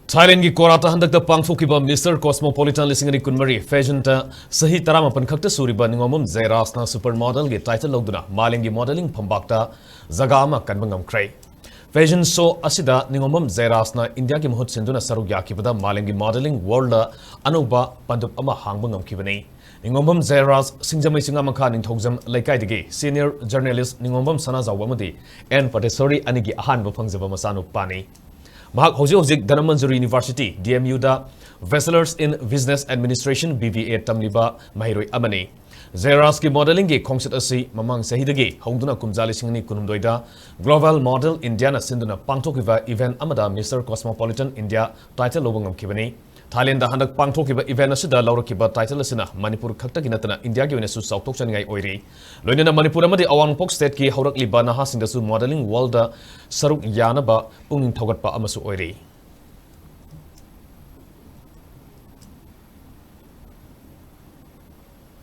Thailand ki Korata handak da pangthokiba Mr. Cosmopolitan lisingani kunmari fashion ta sahi taramapan khakta suriba Ningombam Jairaj na supermodel ge title logduna malengi modeling phambakta jaga ama kanbangam krai. Fashion show asida Ningombam Jairaj na India ki mahut sinduna saruk yakibada malengi modeling world la anuba pandup ama hangbangam kibani. Ningombam Jairaj singjamai singamakha ningthojam laikai digi senior journalist Ningombam Sanazawamadi and Patesori anigi ahanba phangjaba masanu pani. Mahak Hojik Dhanamanjuri University, DMU da Bachelors in Business Administration BBA Tamliba Mahiroi Amani. Jairaj ki modeling ge khongsit asi mamang sahidagi hongduna kumjali singni kunumdoida Global Model India na sinduna pangthokiba event amada Mr. Cosmopolitan India title lobangam kibani. Thailand da handak pangthokiba event asida laurakiba title asina Manipur khakta ginatana India gi wenesu sautok chaningai oiri. Loinena Manipur amadi awangpok state ki haurakliba naha singdasu modeling world da saruk yanaba pungin thogatpa amasu oiri.